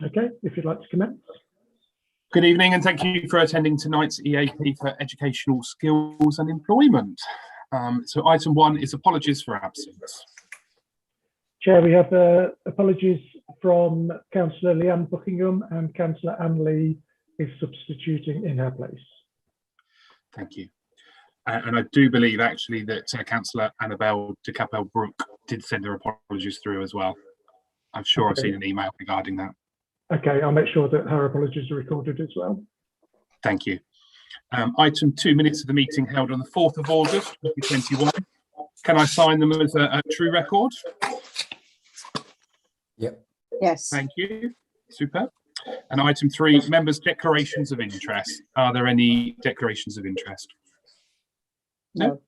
Okay, if you'd like to commence. Good evening, and thank you for attending tonight's EAP for Educational Skills and Employment. So item 1 is apologies for absence. Chair, we have apologies from Councillor Leanne Buckingham, and Councillor Anne Lee is substituting in her place. Thank you. And I do believe actually that Councillor Annabelle de Capel-Brooke did send her apologies through as well. I'm sure I've seen an email regarding that. Okay, I'll make sure that her apologies are recorded as well. Thank you. Item 2, minutes of the meeting held on the 4th of August 2021. Can I sign them as a true record? Yep. Yes. Thank you. Superb. And item 3, members' declarations of interest. Are there any declarations of interest? No.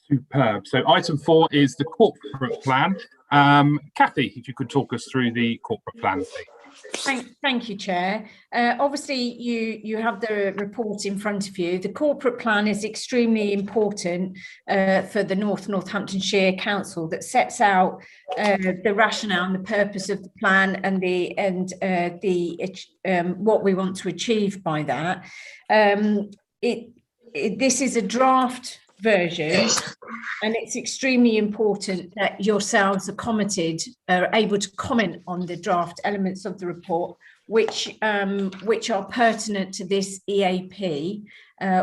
Superb. So item 4 is the corporate plan. Kathy, if you could talk us through the corporate plan, please. Thank you, Chair. Obviously, you have the report in front of you. The corporate plan is extremely important for the Northamptonshire Council, that sets out the rationale and the purpose of the plan and what we want to achieve by that. This is a draft version, and it's extremely important that yourselves are able to comment on the draft elements of the report which are pertinent to this EAP,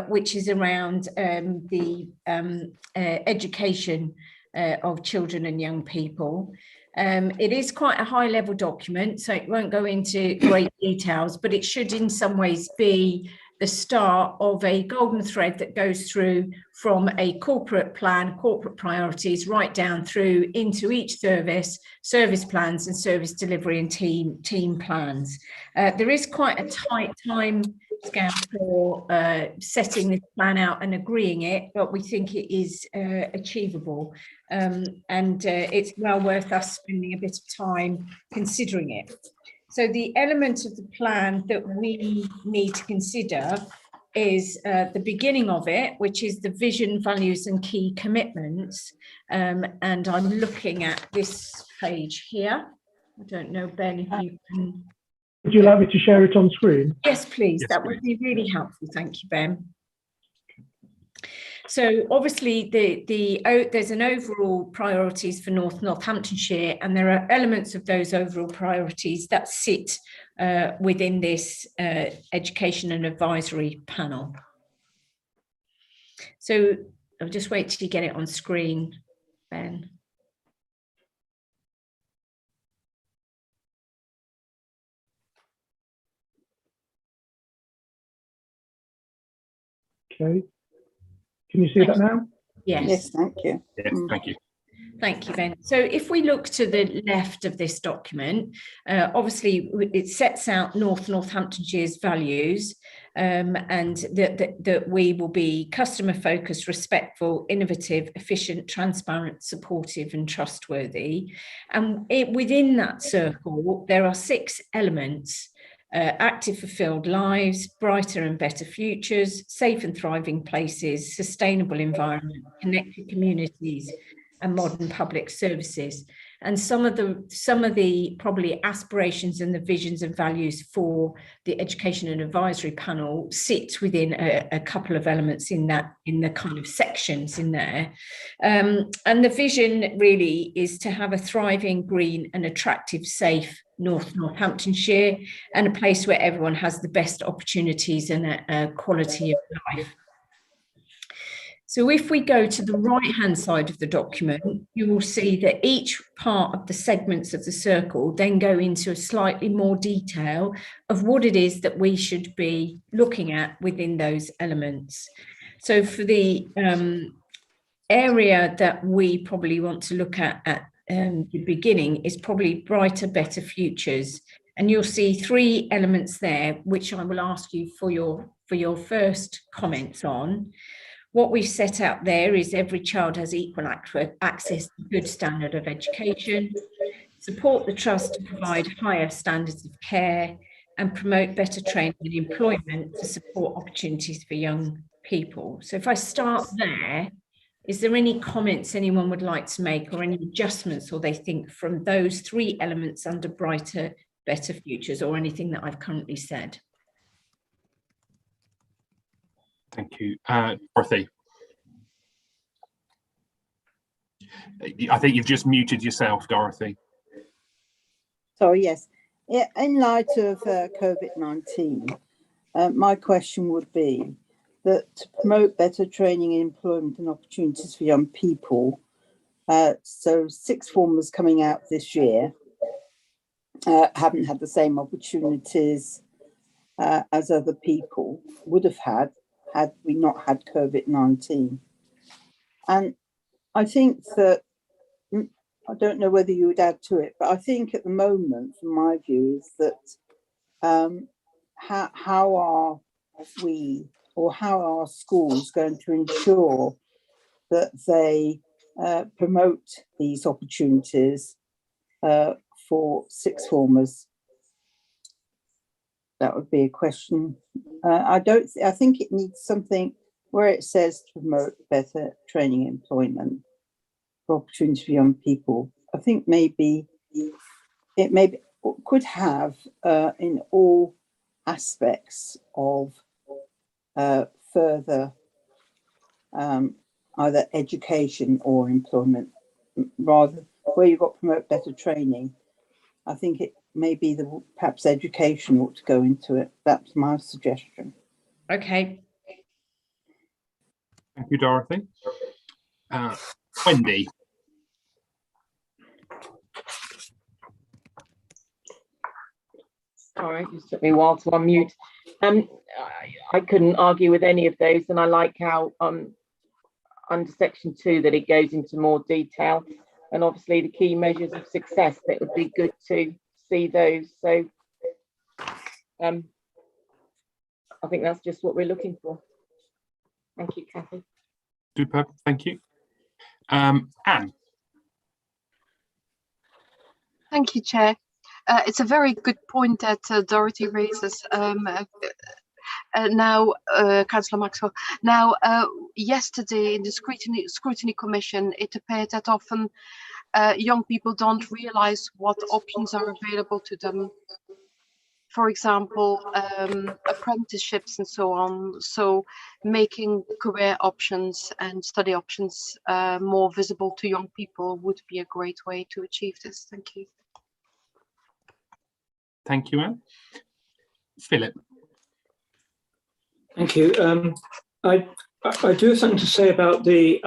which is around the education of children and young people. It is quite a high level document, so it won't go into great details, but it should in some ways be the start of a golden thread that goes through from a corporate plan, corporate priorities, right down through into each service plans and service delivery and team plans. There is quite a tight time scale for setting this plan out and agreeing it, but we think it is achievable, and it's well worth us spending a bit of time considering it. So the element of the plan that we need to consider is the beginning of it, which is the vision, values and key commitments. And I'm looking at this page here. I don't know, Ben, if you can... Would you like me to share it on screen? Yes, please. Yes, that would be really helpful. Thank you, Ben. So obviously there's an overall priorities for Northamptonshire, and there are elements of those overall priorities that sit within this education and advisory panel. So I'll just wait till you get it on screen, Ben. Okay. Can you see that now? Yes. Yes, thank you. Yes, thank you. Thank you, Ben. So if we look to the left of this document, obviously it sets out Northamptonshire's values, and that we will be customer focused, respectful, innovative, efficient, transparent, supportive and trustworthy. And within that circle, there are 6 elements: active fulfilled lives, brighter and better futures, safe and thriving places, sustainable environment, connected communities and modern public services. And some of the probably aspirations and the visions and values for the education and advisory panel sit within a couple of elements in the kind of sections in there. And the vision really is to have a thriving, green and attractive, safe Northamptonshire, and a place where everyone has the best opportunities and a quality of life. So if we go to the right-hand side of the document, you will see that each part of the segments of the circle then go into a slightly more detail of what it is that we should be looking at within those elements. So for the area that we probably want to look at the beginning is probably brighter, better futures. And you'll see 3 elements there, which I will ask you for your first comments on. What we've set out there is every child has equal access to good standard of education, support the trust to provide higher standards of care, and promote better training and employment to support opportunities for young people. So if I start there, is there any comments anyone would like to make, or any adjustments or they think from those 3 elements under brighter, better futures, or anything that I've currently said. Thank you. Dorothy. I think you've just muted yourself, Dorothy. Sorry, yes. In light of COVID-19, my question would be that to promote better training, employment and opportunities for young people, so sixth formers coming out this year haven't had the same opportunities as other people would have had we not had COVID-19. And I think that, I don't know whether you would add to it, but I think at the moment, from my view, is that how are we, or how are schools going to ensure that they promote these opportunities for sixth formers? That would be a question. I think it needs something where it says to promote better training and employment for opportunities for young people. I think maybe it could have in all aspects of further either education or employment, rather where you've got to promote better training. I think it may be perhaps education ought to go into it. That's my suggestion. Okay. Thank you, Dorothy. Wendy. Sorry, it just took me a while to unmute. I couldn't argue with any of those, and I like how under section 2 that it goes into more detail, and obviously the key measures of success, that would be good to see those. So I think that's just what we're looking for. Thank you, Kathy. Superb, thank you. Anne. Thank you, Chair. It's a very good point that Dorothy raises. Now, Councillor Maxwell. Now, yesterday in the scrutiny commission, it appeared that often young people don't realise what options are available to them. For example, apprenticeships and so on. So making career options and study options more visible to young people would be a great way to achieve this. Thank you. Thank you, Anne. Philip. Thank you. I do have something to say about the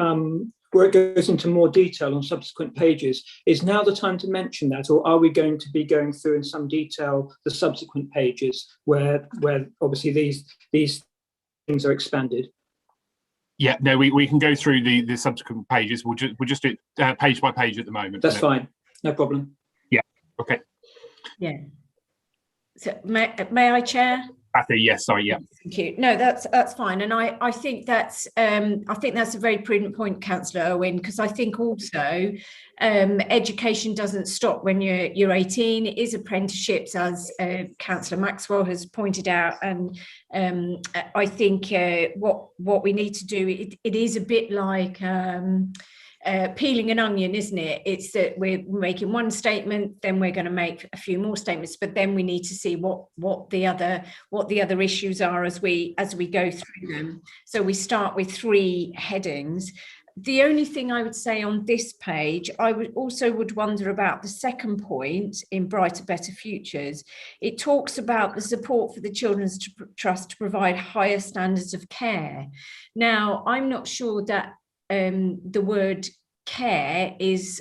where it goes into more detail on subsequent pages. Is now the time to mention that, or are we going to be going through in some detail the subsequent pages where obviously these things are expanded? Yeah, no, we can go through the subsequent pages. We'll just do it page by page at the moment. That's fine, no problem. Yeah. Okay. Yeah. So may I, Chair? Kathy, yes, sorry, yeah. Thank you. No, that's fine, and I think that's a very prudent point, Councillor Owen, because I think also education doesn't stop when you're 18. It is apprenticeships, as Councillor Maxwell has pointed out, and I think what we need to do, it is a bit like peeling an onion, isn't it? It's that we're making one statement, then we're going to make a few more statements, but then we need to see what the other issues are as we go through them. So we start with 3 headings. The only thing I would say on this page, I would wonder about the second point in Brighter, Better Futures. It talks about the support for the Children's Trust to provide higher standards of care. Now, I'm not sure that the word care is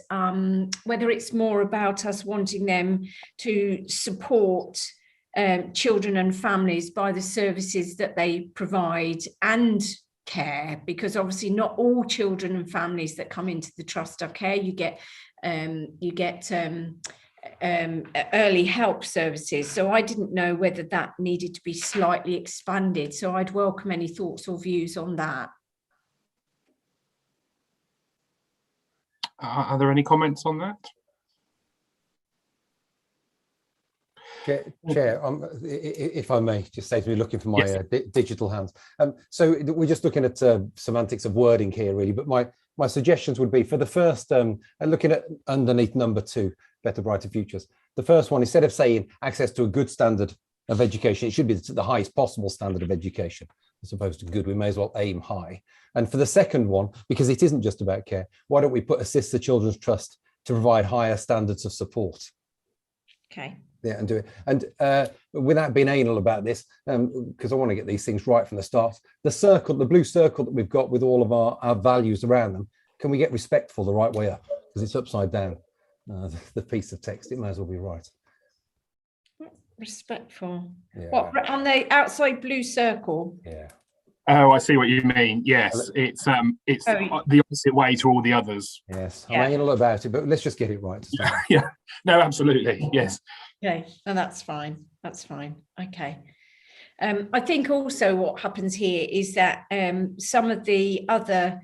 whether it's more about us wanting them to support children and families by the services that they provide and care, because obviously not all children and families that come into the trust are care. You get early help services. So I didn't know whether that needed to be slightly expanded. So I'd welcome any thoughts or views on that. Are there any comments on that? Chair, if I may just say to me, looking for my digital hands. So we're just looking at semantics of wording here, really. But my suggestions would be for the first, looking at underneath number 2, Better, Brighter Futures. The first one, instead of saying access to a good standard of education, it should be the highest possible standard of education as opposed to good. We may as well aim high. And for the second one, because it isn't just about care, why don't we put assist the Children's Trust to provide higher standards of support? Okay. Yeah, and do it. And without being anal about this, because I want to get these things right from the start, the circle, the blue circle that we've got with all of our values around them, can we get respectful the right way up? Because it's upside down. The piece of text, it may as well be right. Respectful. Yeah. What, on the outside blue circle? Yeah. Oh, I see what you mean. Yes, it's the opposite way to all the others. Yes, Yeah. I'm anal about it, but let's just get it right to start. Yeah, no, absolutely, yes. Okay, no, that's fine. That's fine. Okay. I think also what happens here is that some of the other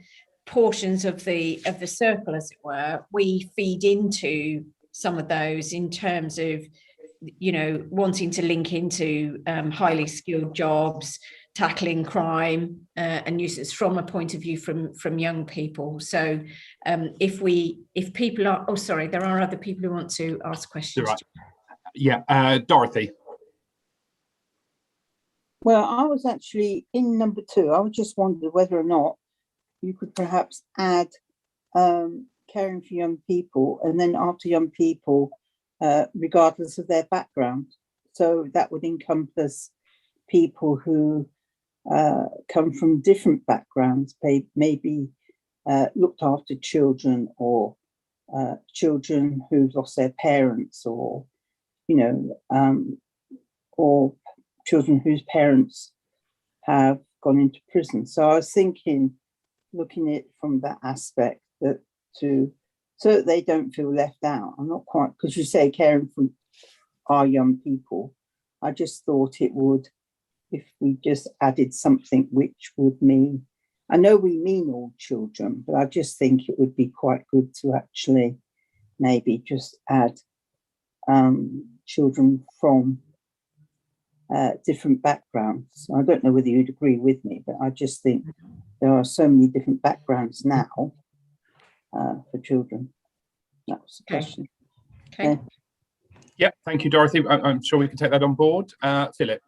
portions of the circle, as it were, we feed into some of those in terms of, you know, wanting to link into highly skilled jobs, tackling crime and nuisance from a point of view from young people. So if people are, oh, sorry, there are other people who want to ask questions. Right. Yeah, Dorothy. Well, I was actually in number 2. I was just wondered whether or not you could perhaps add caring for young people, and then after young people, regardless of their background. So that would encompass people who come from different backgrounds, maybe looked after children, or children who've lost their parents, or, you know, or children whose parents have gone into prison. So I was thinking, looking at it from that aspect, that so that they don't feel left out. I'm not quite, because you say caring for our young people. I just thought it would, if we just added something which would mean, I know we mean all children, but I just think it would be quite good to actually maybe just add children from different backgrounds. I don't know whether you'd agree with me, but I just think there are so many different backgrounds now for children. That was the question. Okay. Yeah, thank you, Dorothy. I'm sure we can take that on board. Philip.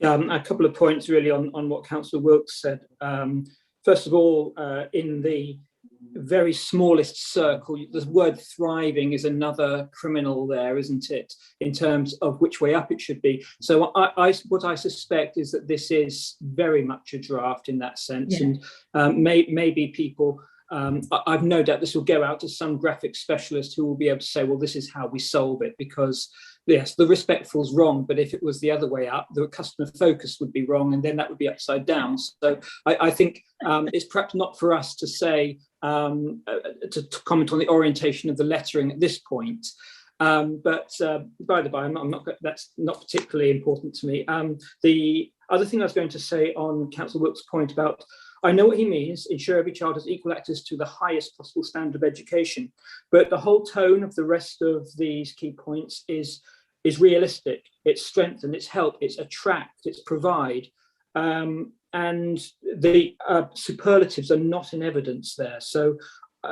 A couple of points really on what Councillor Wilkes said. First of all, in the very smallest circle, the word thriving is another criminal there, isn't it, in terms of which way up it should be. So what I suspect is that this is very much a draft in that sense. Yeah. And maybe people, I've no doubt this will go out to some graphic specialist who will be able to say, well, this is how we solve it, because yes, the respectful's wrong, but if it was the other way up, the customer focus would be wrong, and then that would be upside down. So I think it's perhaps not for us to say, to comment on the orientation of the lettering at this point. But by the by, that's not particularly important to me. The other thing I was going to say on Councillor Wilkes' point about, I know what he means, ensure every child has equal access to the highest possible standard of education, but the whole tone of the rest of these key points is realistic. It's strengthen, it's help, it's attract, it's provide. And the superlatives are not in evidence there. So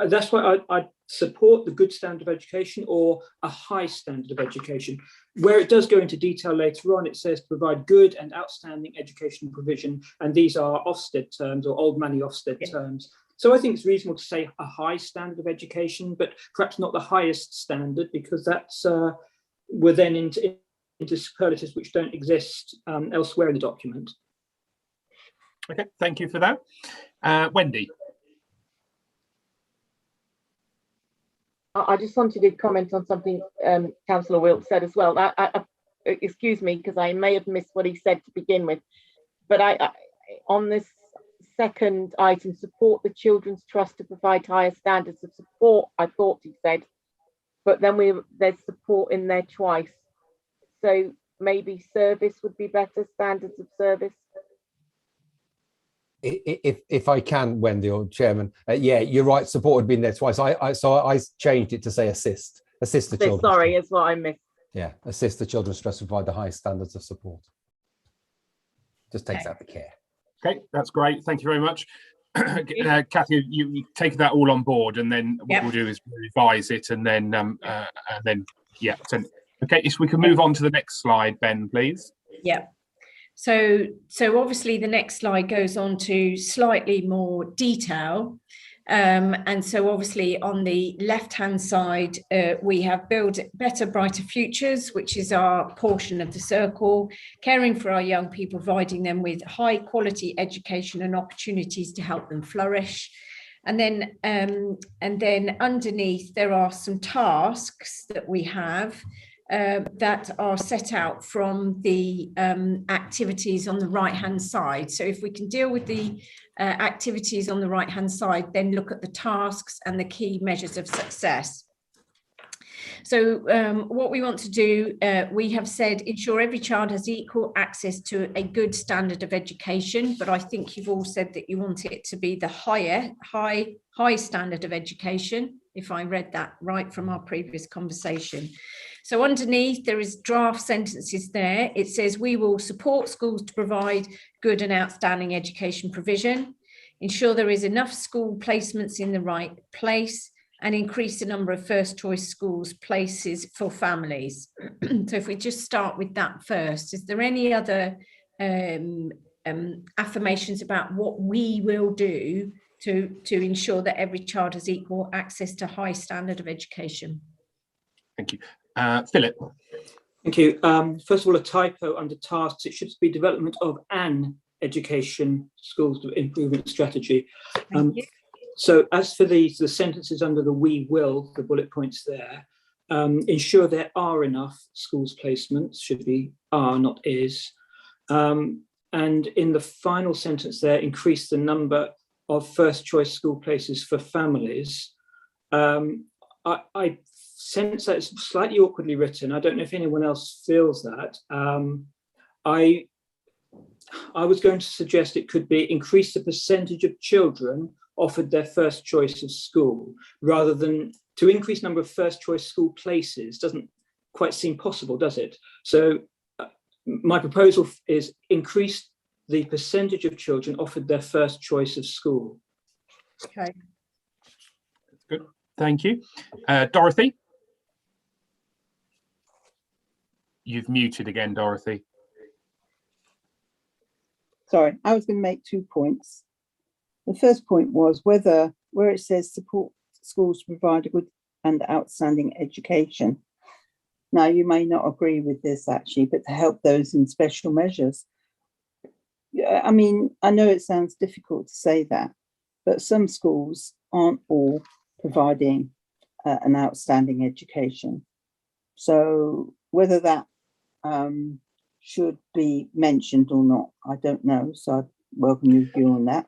that's why I support the good standard of education or a high standard of education. Where it does go into detail later on, it says to provide good and outstanding education provision. And these are Ofsted terms, or old money Ofsted terms. So I think it's reasonable to say a high standard of education, but perhaps not the highest standard, because that's we're then into superlatives which don't exist elsewhere in the document. Okay, thank you for that. Wendy. I just wanted to comment on something Councillor Wilkes said as well. Excuse me, because I may have missed what he said to begin with, but I on this second item, support the Children's Trust to provide higher standards of support, I thought he said, but then there's support in there twice. So maybe service would be better, standards of service. If I can, Wendy or Chairman, yeah, you're right. Support had been there twice. So I changed it to say assist the children. Sorry, is what I missed. Yeah, assist the Children's Trust to provide the highest standards of support. Just takes out the care. Okay, that's great. Thank you very much. Kathy, you take that all on board, and then what we'll do is revise it, and then Yeah. So, okay, if we can move on to the next slide, Ben, please. Yeah. So obviously the next slide goes on to slightly more detail. And so obviously on the left-hand side, we have Build Better, Brighter Futures, which is our portion of the circle, caring for our young people, providing them with high quality education and opportunities to help them flourish. And then underneath, there are some tasks that we have that are set out from the activities on the right-hand side. So if we can deal with the activities on the right-hand side, then look at the tasks and the key measures of success. So what we want to do, we have said, ensure every child has equal access to a good standard of education, but I think you've all said that you want it to be the high standard of education, if I read that right from our previous conversation. So underneath, there is draft sentences there. It says, we will support schools to provide good and outstanding education provision, ensure there is enough school placements in the right place, and increase the number of first choice schools places for families. So if we just start with that first, is there any other affirmations about what we will do to ensure that every child has equal access to high standard of education? Thank you. Philip. Thank you. First of all, a typo under tasks. It should be development of an education schools improvement strategy. So as for the sentences under the we will, the bullet points there, ensure there are enough schools placements, should be are, not is. And in the final sentence there, increase the number of first choice school places for families. I sense that it's slightly awkwardly written. I don't know if anyone else feels that. I was going to suggest it could be increase the percentage of children offered their first choice of school, rather than to increase number of first choice school places. Doesn't quite seem possible, does it? So my proposal is increase the percentage of children offered their first choice of school. Okay. That's good. Thank you. Dorothy? You've muted again, Dorothy. Sorry, I was going to make 2 points. The first point was where it says support schools to provide a good and outstanding education. Now, you may not agree with this actually, but to help those in special measures. I mean, I know it sounds difficult to say that, but some schools aren't all providing an outstanding education. So whether that should be mentioned or not, I don't know. So I welcome your view on that.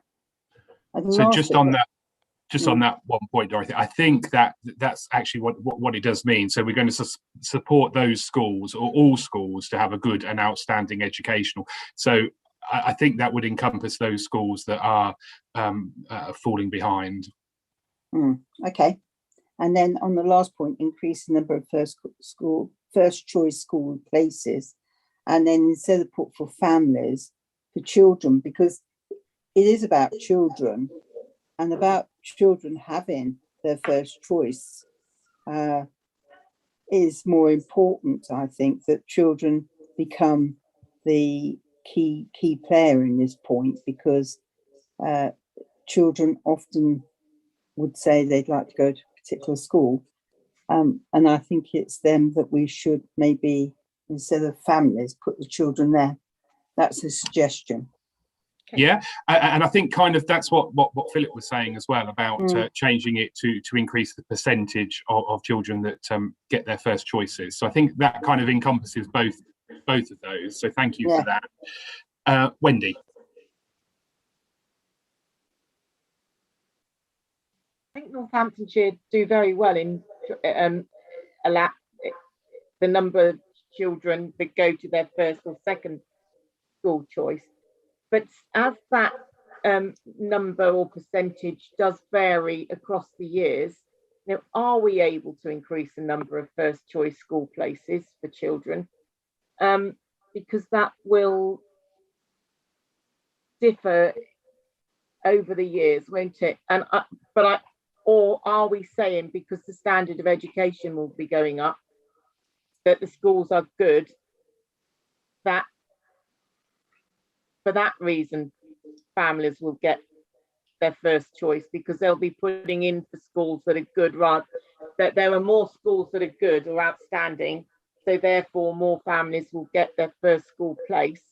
So just on that one point, Dorothy, I think that's actually what it does mean. So we're going to support those schools, or all schools, to have a good and outstanding educational. So I think that would encompass those schools that are falling behind. Okay. And then on the last point, increase the number of first choice school places. And then instead of put for families, for children, because it is about children and about children having their first choice is more important. I think that children become the key player in this point, because children often would say they'd like to go to a particular school. And I think it's them that we should maybe, instead of families, put the children there. That's a suggestion. Yeah, and I think kind of that's what Philip was saying as well about changing it to increase the percentage of children that get their first choices. So I think that kind of encompasses both of those. So thank you for that. Wendy. I think Northamptonshire do very well in allow the number of children that go to their first or second school choice. But as that number or percentage does vary across the years, are we able to increase the number of first choice school places for children? Because that will differ over the years, won't it? And or are we saying because the standard of education will be going up, that the schools are good, that for that reason, families will get their first choice, because they'll be putting in for schools that are good, rather that there are more schools that are good or outstanding, so therefore more families will get their first school place?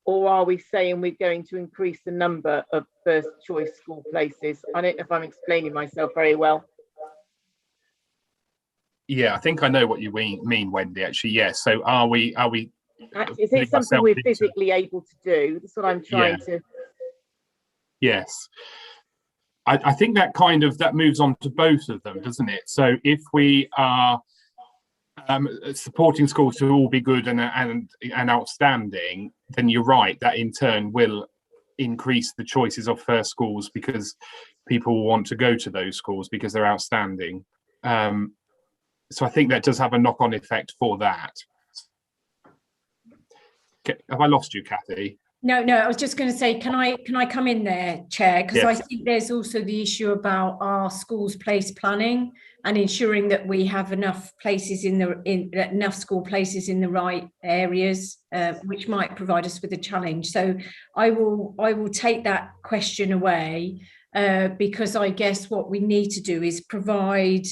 Or are we saying we're going to increase the number of first choice school places? I don't know if I'm explaining myself very well. Yeah, I think I know what you mean, Wendy, actually. Yes. So are we Is it something we're physically able to do? That's what I'm trying to. Yes. I think that moves on to both of them, doesn't it? So if we are supporting schools to all be good and outstanding, then you're right, that in turn will increase the choices of first schools, because people will want to go to those schools because they're outstanding. So I think that does have a knock-on effect for that. Okay, have I lost you, Kathy? No, I was just going to say, can I come in there, Chair? Because Yes. I think there's also the issue about our schools place planning and ensuring that we have enough places enough school places in the right areas, which might provide us with a challenge. So I will take that question away, because I guess what we need to do is provide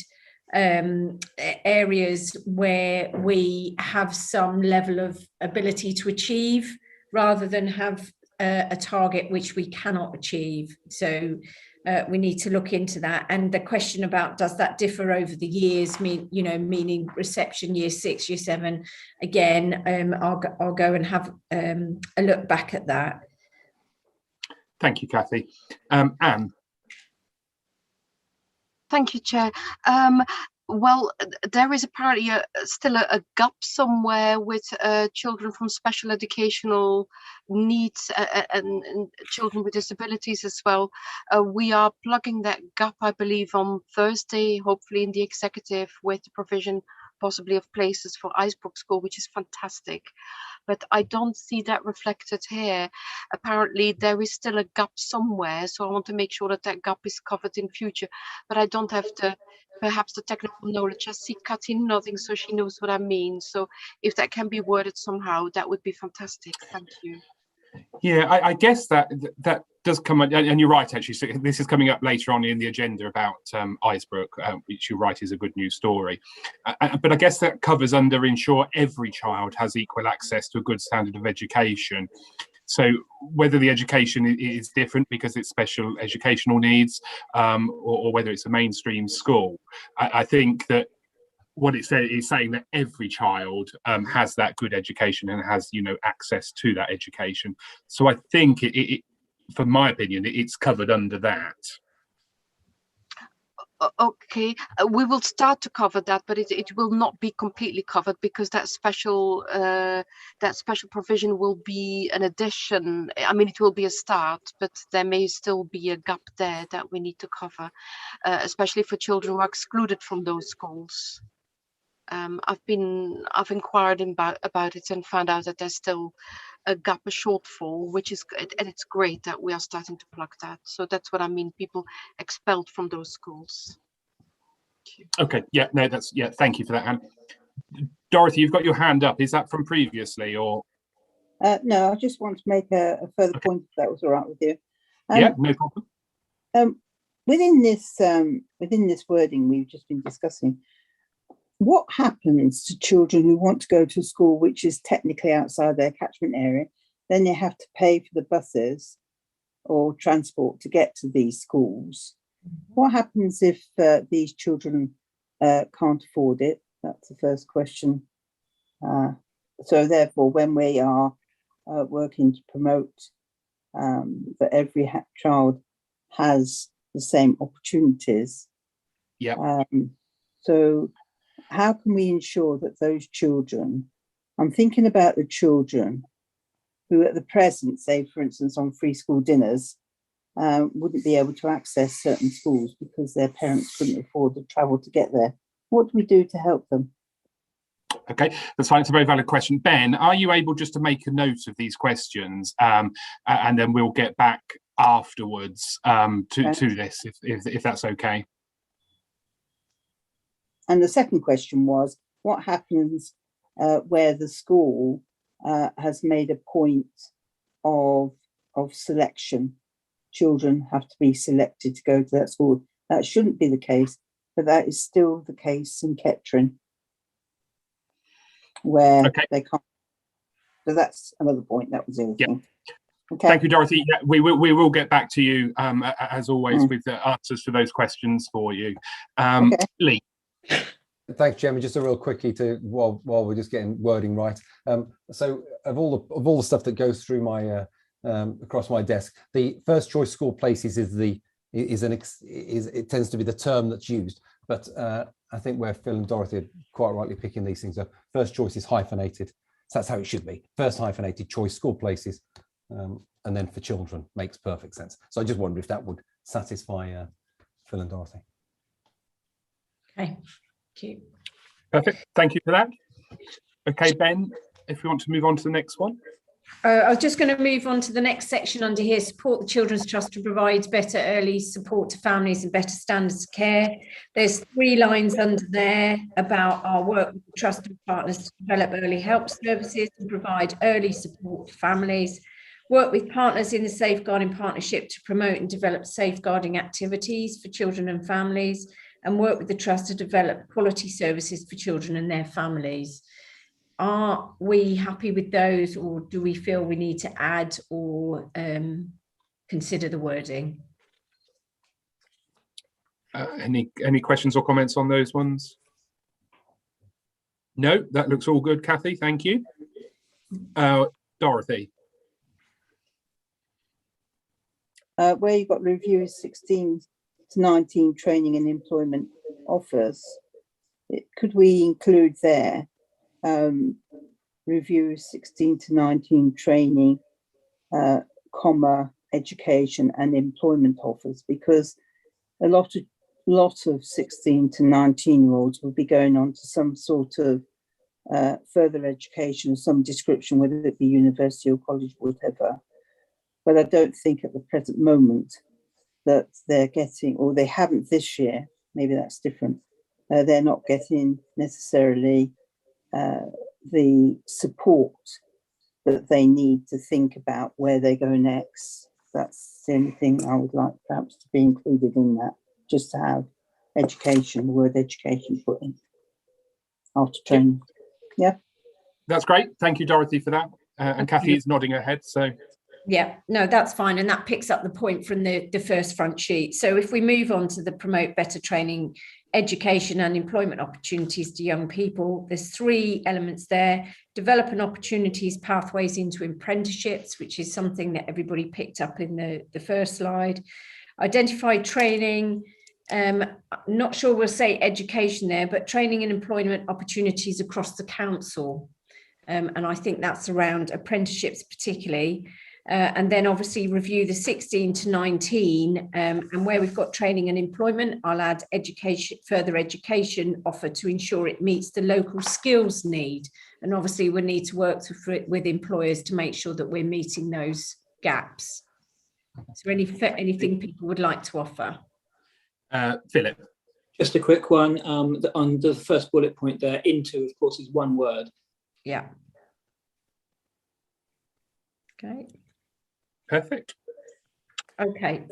areas where we have some level of ability to achieve, rather than have a target which we cannot achieve. So we need to look into that. And the question about does that differ over the years, meaning reception year 6, year 7, again, I'll go and have a look back at that. Thank you, Kathy. Anne. Thank you, Chair. Well, there is apparently still a gap somewhere with children from special educational needs and children with disabilities as well. We are plugging that gap, I believe, on Thursday, hopefully in the executive, with the provision possibly of places for Icebrook School, which is fantastic. But I don't see that reflected here. Apparently there is still a gap somewhere, so I want to make sure that that gap is covered in future, but I don't have perhaps the technical knowledge. I see Kathy nodding, so she knows what I mean. So if that can be worded somehow, that would be fantastic. Thank you. Yeah, I guess that does come, and you're right, actually. So this is coming up later on in the agenda about Icebrook, which you're right is a good news story. But I guess that covers under ensure every child has equal access to a good standard of education. So whether the education is different because it's special educational needs, or whether it's a mainstream school, I think that what it says is saying that every child has that good education and has, access to that education. So I think for my opinion, it's covered under that. Okay, we will start to cover that, but it will not be completely covered, because that special provision will be an addition. I mean, it will be a start, but there may still be a gap there that we need to cover, especially for children who are excluded from those schools. I've inquired about it and found out that there's still a gap, a shortfall, which is, and it's great that we are starting to plug that. So that's what I mean, people expelled from those schools. Okay, yeah, no, thank you for that, Anne. Dorothy, you've got your hand up. Is that from previously, or? No, I just want to make a further point, if that was all right with you. Yeah, no problem. Within this wording we've just been discussing, what happens to children who want to go to a school which is technically outside their catchment area? Then they have to pay for the buses or transport to get to these schools. What happens if these children can't afford it? That's the first question. So therefore, when we are working to promote that every child has the same opportunities, so how can we ensure that those children, I'm thinking about the children who at the present, say for instance on free school dinners, wouldn't be able to access certain schools because their parents couldn't afford the travel to get there. What do we do to help them? Okay, that's fine. It's a very valid question. Ben, are you able just to make a note of these questions, and then we'll get back afterwards to this, if that's okay? And the second question was, what happens where the school has made a point of selection. Children have to be selected to go to that school. That shouldn't be the case, but that is still the case in Kettering, where they can't. So that's another point. That was the other thing. Okay. Thank you, Dorothy. Yeah, we will get back to you as always with the answers to those questions for you. Lee. Thanks, Chairman. Just a real quickie to while we're just getting wording right. So of all the stuff that goes through my across my desk, the first choice school places it tends to be the term that's used, but I think where Phil and Dorothy are quite rightly picking these things up, first choice is hyphenated. So that's how it should be. First hyphenated choice school places, and then for children makes perfect sense. So I just wonder if that would satisfy Phil and Dorothy. Okay. Thank you. Perfect. Thank you for that. Okay, Ben, if we want to move on to the next one. I was just going to move on to the next section under here, support the Children's Trust to provide better early support to families and better standards of care. There's 3 lines under there about our work with the Trust and partners to develop early help services and provide early support to families. Work with partners in the Safeguarding Partnership to promote and develop safeguarding activities for children and families, and work with the Trust to develop quality services for children and their families. Are we happy with those, or do we feel we need to add or consider the wording? Any questions or comments on those ones? No, that looks all good, Kathy. Thank you. Dorothy. Where you've got review 16 to 19 training and employment offers, could we include there review 16 to 19 training, education and employment offers, because a lot of 16 to 19-year-olds will be going on to some sort of further education, some description, whether it be university or college, whatever. But I don't think at the present moment that they're getting, or they haven't this year, maybe that's different, they're not getting necessarily the support that they need to think about where they go next. That's the only thing I would like perhaps to be included in that, just to have education, the word education put in after training. Yeah. That's great. Thank you, Dorothy, for that. And Kathy is nodding her head, so. Yeah, no, that's fine. And that picks up the point from the first front sheet. So if we move on to the promote better training, education and employment opportunities to young people, there's 3 elements there. Develop an opportunities pathways into apprenticeships, which is something that everybody picked up in the first slide. Identify training, not sure we'll say education there, but training and employment opportunities across the council. And I think that's around apprenticeships particularly. And then obviously review the 16 to 19 and where we've got training and employment, I'll add education, further education offer to ensure it meets the local skills need. And obviously we need to work with employers to make sure that we're meeting those gaps. Is there anything people would like to offer? Philip. Just a quick one on the first bullet point there, into, of course, is one word. Yeah. Okay. Perfect. Okay.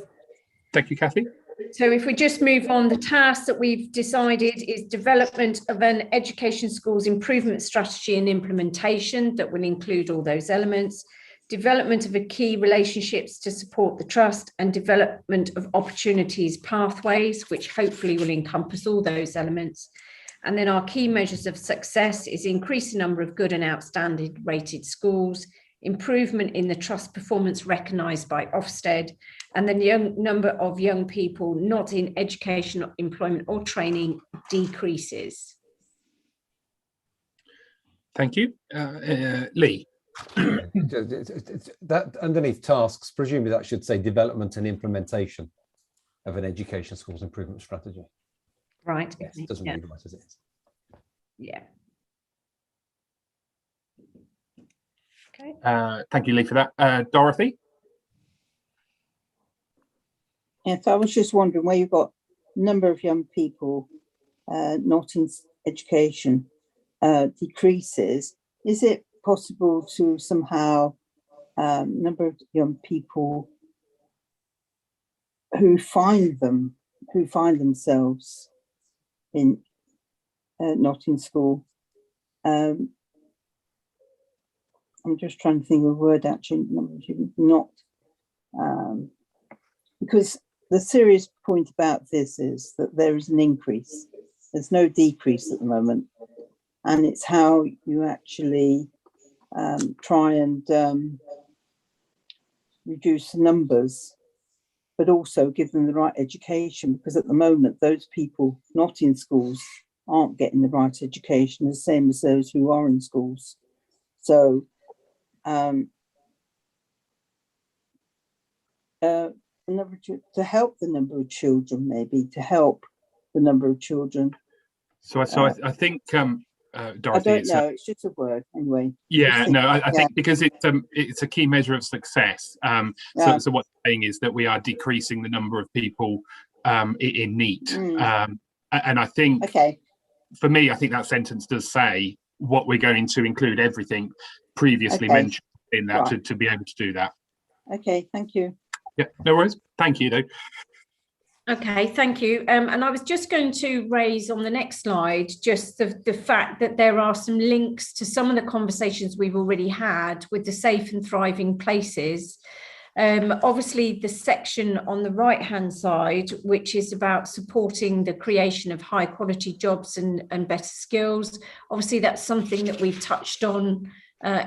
Thank you, Kathy. So if we just move on, the task that we've decided is development of an education schools improvement strategy and implementation that will include all those elements, development of a key relationships to support the trust, and development of opportunities pathways, which hopefully will encompass all those elements. And then our key measures of success is increase the number of good and outstanding rated schools, improvement in the trust performance recognised by Ofsted, and the number of young people not in education, employment or training decreases. Thank you. Lee. That underneath tasks, presumably that should say development and implementation of an education schools improvement strategy. Right. Yes, it doesn't read right as it is. Yeah. Okay. Thank you, Lee, for that. Dorothy? Yes, I was just wondering where you've got a number of young people not in education, decreases, is it possible to somehow number of young people who find themselves in not in school? I'm just trying to think of a word, actually, not because the serious point about this is that there is an increase. There's no decrease at the moment, and it's how you actually try and reduce the numbers, but also give them the right education, because at the moment those people not in schools aren't getting the right education, the same as those who are in schools. So to help the number of children, maybe to help the number of children. So I think Dorothy, I don't know. It's just a word, anyway. Yeah, no, I think because it's a key measure of success. So what's saying is that we are decreasing the number of people in NEET, and I think for me, I think that sentence does say what we're going to include everything previously mentioned in that to be able to do that. Okay, thank you. Yeah, no worries. Thank you, though. Okay, thank you. And I was just going to raise on the next slide just the fact that there are some links to some of the conversations we've already had with the safe and thriving places. Obviously, the section on the right-hand side, which is about supporting the creation of high quality jobs and better skills. Obviously, that's something that we've touched on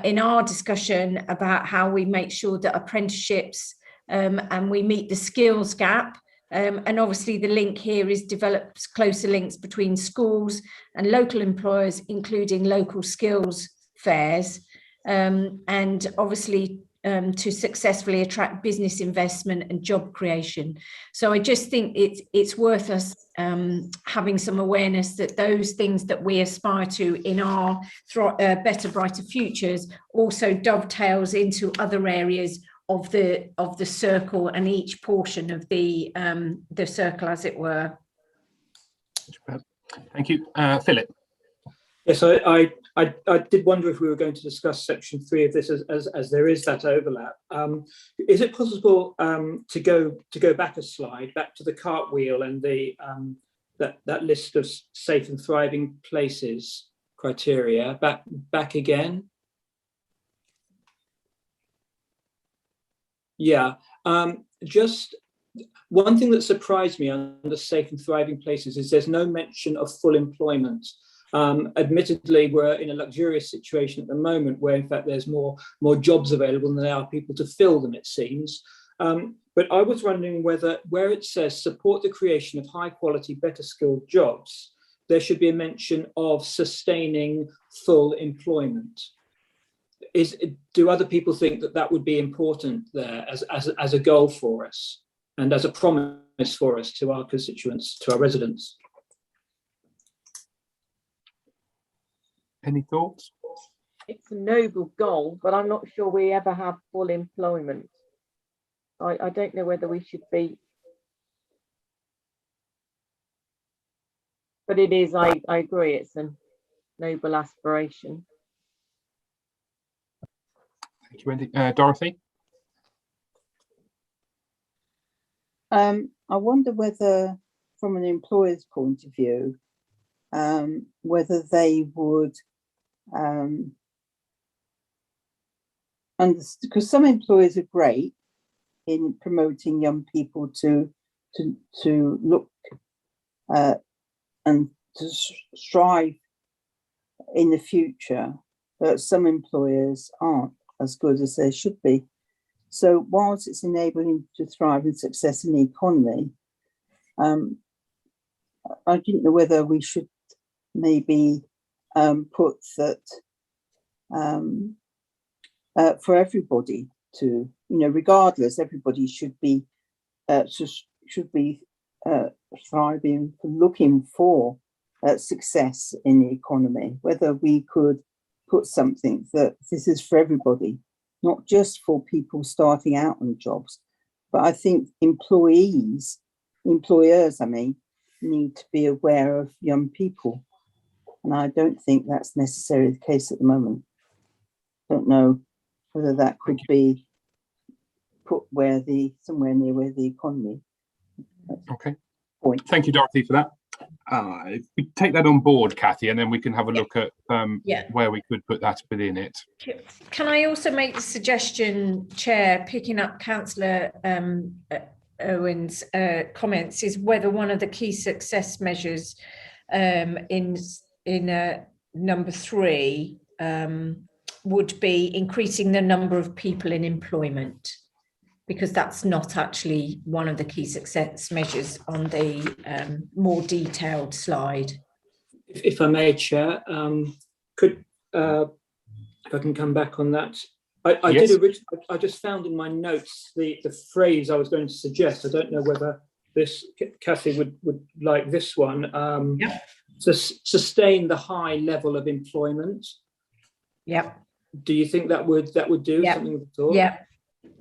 in our discussion about how we make sure that apprenticeships and we meet the skills gap. And obviously the link here is develops closer links between schools and local employers, including local skills fairs, and obviously to successfully attract business investment and job creation. So I just think it's worth us having some awareness that those things that we aspire to in our better, brighter futures also dovetails into other areas of the circle and each portion of the circle, as it were. Thank you, Philip. Yes, I did wonder if we were going to discuss section 3 of this as there is that overlap. Is it possible to go back a slide, back to the cartwheel and the that list of safe and thriving places criteria, back again? Yeah, just one thing that surprised me under safe and thriving places is there's no mention of full employment. Admittedly, we're in a luxurious situation at the moment where in fact there's more jobs available than there are people to fill them, it seems. But I was wondering whether where it says support the creation of high quality, better skilled jobs, there should be a mention of sustaining full employment. Do other people think that that would be important there as a goal for us and as a promise for us to our constituents, to our residents? Any thoughts? It's a noble goal, but I'm not sure we ever have full employment. I don't know whether we should be. But it is, I agree, it's a noble aspiration. Thank you, Wendy. Dorothy? I wonder whether, from an employer's point of view, whether they would, because some employers are great in promoting young people to look and to strive in the future, but some employers aren't as good as they should be. So whilst it's enabling to thrive and success in the economy, I didn't know whether we should maybe put that for everybody to, regardless, everybody should be thriving, looking for success in the economy. Whether we could put something that this is for everybody, not just for people starting out on jobs, but I think employers, need to be aware of young people And I don't think that's necessarily the case at the moment. Don't know whether that could be put somewhere near where the economy. Okay. Point. Thank you, Dorothy, for that. If we take that on board, Kathy, and then we can have a look at where we could put that within it. Can I also make the suggestion, Chair, picking up Councillor Owen's comments, is whether one of the key success measures in number 3 would be increasing the number of people in employment, because that's not actually one of the key success measures on the more detailed slide. If I may, Chair, if I can come back on that. Yes. I just found in my notes the phrase I was going to suggest. I don't know whether Kathy would like this one. To sustain the high level of employment. Yep. Do you think that would do something of the sort? Yeah.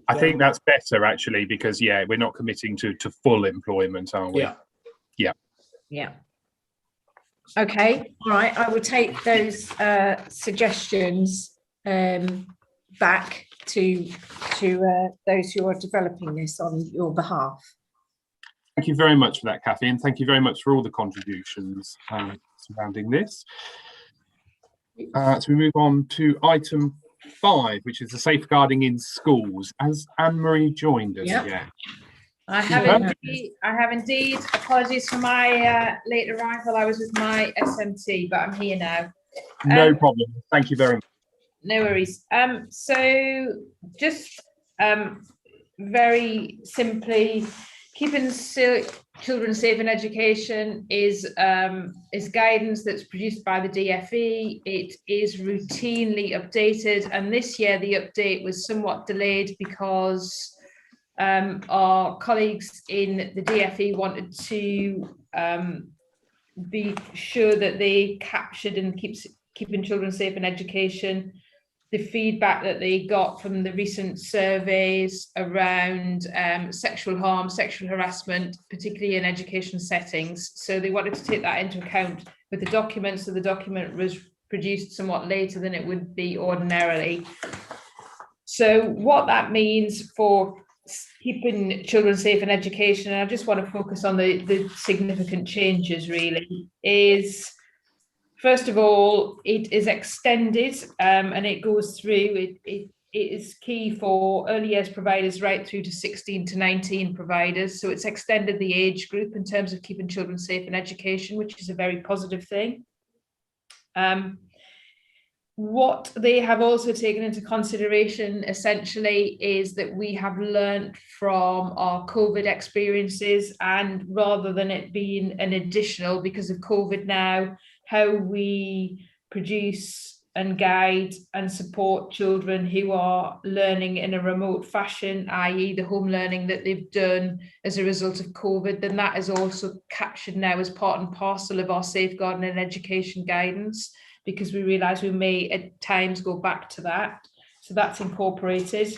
I think that's better, actually, because we're not committing to full employment, are we? Yeah. Okay. All right. I will take those suggestions back to those who are developing this on your behalf. Thank you very much for that, Kathy, and thank you very much for all the contributions surrounding this. So we move on to item 5, which is the safeguarding in schools. Has Anne-Marie joined us yet? I have indeed. Apologies for my late arrival. I was with my SMT, but I'm here now. No problem. Thank you very much. No worries. So just very simply, keeping children safe in education is guidance that's produced by the DfE. It is routinely updated, and this year the update was somewhat delayed because our colleagues in the DfE wanted to be sure that they captured and keeping children safe in education the feedback that they got from the recent surveys around sexual harm, sexual harassment, particularly in education settings. So they wanted to take that into account with the document. So the document was produced somewhat later than it would be ordinarily. So what that means for keeping children safe in education, and I just want to focus on the significant changes really, is first of all, it is extended and it goes through, it is key for early years providers right through to 16 to 19 providers. So it's extended the age group in terms of keeping children safe in education, which is a very positive thing. What they have also taken into consideration essentially is that we have learned from our COVID experiences, and rather than it being an additional because of COVID now, how we produce and guide and support children who are learning in a remote fashion, i.e. the home learning that they've done as a result of COVID, then that is also captured now as part and parcel of our safeguarding and education guidance, because we realise we may at times go back to that. So that's incorporated.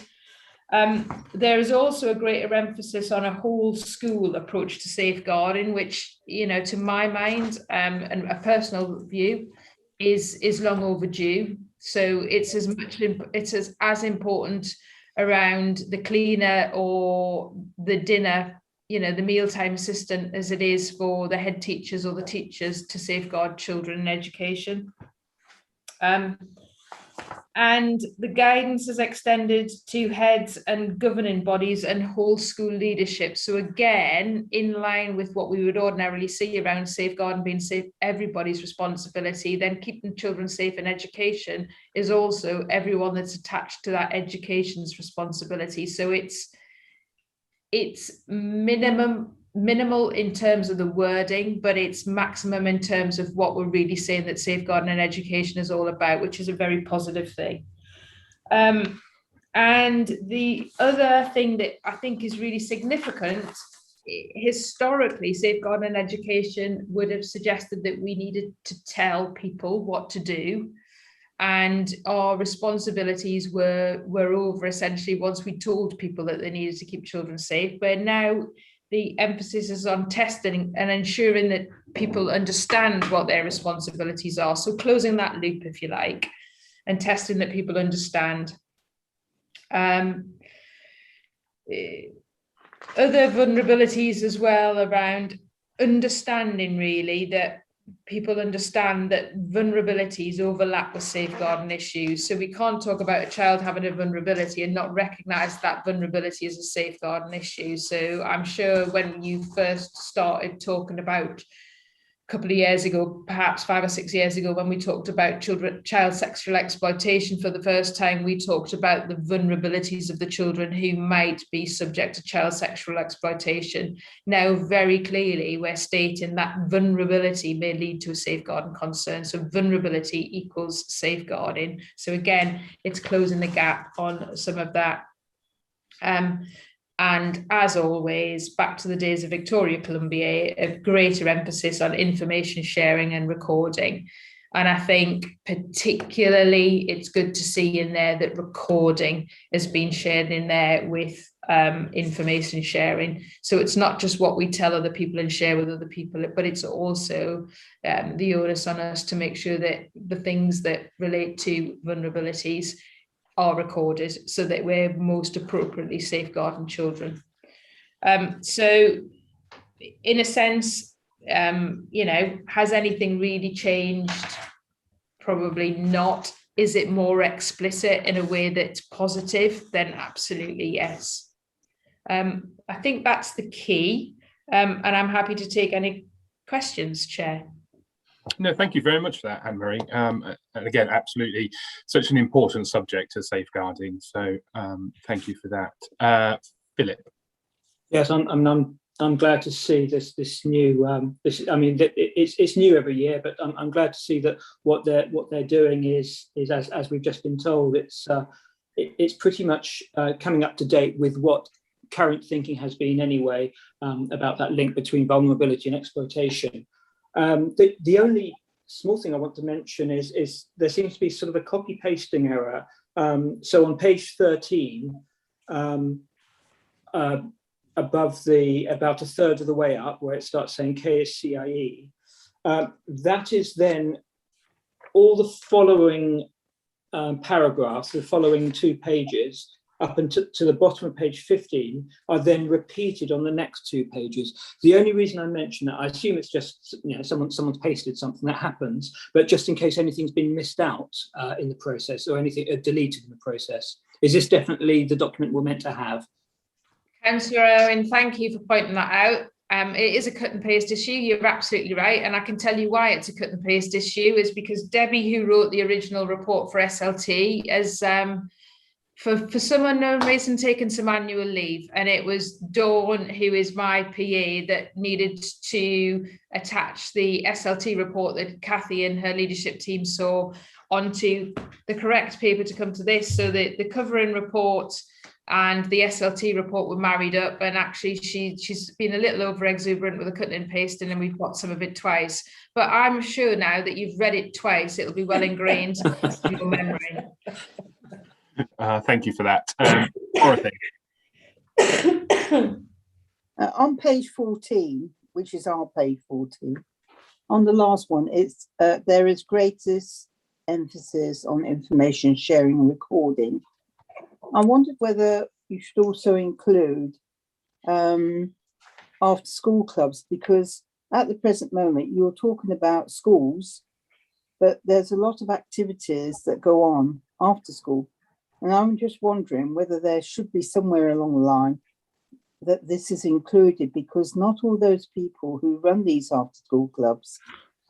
There is also a greater emphasis on a whole school approach to safeguarding, which, you know, to my mind, and a personal view, is long overdue. So it's as important around the cleaner or the dinner, you know, the mealtime assistant, as it is for the head teachers or the teachers to safeguard children in education. And the guidance is extended to heads and governing bodies and whole school leadership. So again, in line with what we would ordinarily see around safeguarding being safe, everybody's responsibility, then keeping children safe in education is also everyone that's attached to that education's responsibility. So it's minimal in terms of the wording, but it's maximum in terms of what we're really saying that safeguarding and education is all about, which is a very positive thing. And the other thing that I think is really significant, historically, safeguarding and education would have suggested that we needed to tell people what to do, and our responsibilities were over essentially once we told people that they needed to keep children safe. But now the emphasis is on testing and ensuring that people understand what their responsibilities are. So closing that loop, if you like, and testing that people understand. Other vulnerabilities as well around understanding, really, that people understand that vulnerabilities overlap with safeguarding issues. So we can't talk about a child having a vulnerability and not recognise that vulnerability as a safeguarding issue. So I'm sure when you first started talking about a couple of years ago, perhaps 5 or 6 years ago, when we talked about child sexual exploitation for the first time, we talked about the vulnerabilities of the children who might be subject to child sexual exploitation. Now, very clearly, we're stating that vulnerability may lead to a safeguarding concern. So vulnerability equals safeguarding. So again, it's closing the gap on some of that. And as always, back to the days of Victoria Columbier, a greater emphasis on information sharing and recording. And I think particularly it's good to see in there that recording has been shared in there with information sharing. So it's not just what we tell other people and share with other people, but it's also the onus on us to make sure that the things that relate to vulnerabilities are recorded so that we're most appropriately safeguarding children. So in a sense, has anything really changed? Probably not. Is it more explicit in a way that's positive? Then absolutely yes. I think that's the key. And I'm happy to take any questions, Chair. No, thank you very much for that, Anne-Marie. And again, absolutely such an important subject to safeguarding. So thank you for that. Philip. Yes, I'm glad to see this new. It's new every year, but I'm glad to see that what they're doing is as we've just been told, it's pretty much coming up to date with what current thinking has been anyway about that link between vulnerability and exploitation. The only small thing I want to mention is there seems to be sort of a copy pasting error. So on page 13, above about a third of the way up, where it starts saying KSCIE, that is then all the following paragraphs, the following 2 pages, up until to the bottom of page 15, are then repeated on the next 2 pages. The only reason I mention that, I assume it's just someone's pasted something, that happens, but just in case anything's been missed out in the process or anything deleted in the process. Is this definitely the document we're meant to have? Councillor Owen, thank you for pointing that out. It is a cut and paste issue. You're absolutely right. And I can tell you why it's a cut and paste issue is because Debbie, who wrote the original report for SLT, has for some unknown reason taken some annual leave, and it was Dawn, who is my PA, that needed to attach the SLT report that Kathy and her leadership team saw onto the correct paper to come to this. So the covering report and the SLT report were married up, and actually she's been a little over exuberant with the cutting and pasting, and we've got some of it twice. But I'm sure now that you've read it twice, it'll be well ingrained in your memory. Thank you for that. Dorothy. On page 14, which is our page 14, on the last one, it's there is greatest emphasis on information sharing and recording. I wondered whether you should also include after school clubs, because at the present moment you're talking about schools, but there's a lot of activities that go on after school. And I'm just wondering whether there should be somewhere along the line that this is included, because not all those people who run these after school clubs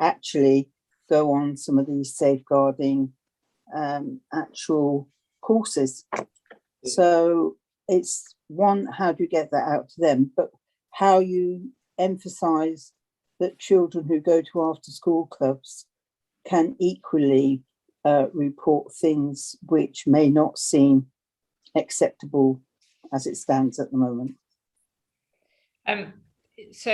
actually go on some of these safeguarding actual courses. So it's one, how do you get that out to them, but how you emphasize that children who go to after school clubs can equally report things which may not seem acceptable as it stands at the moment. So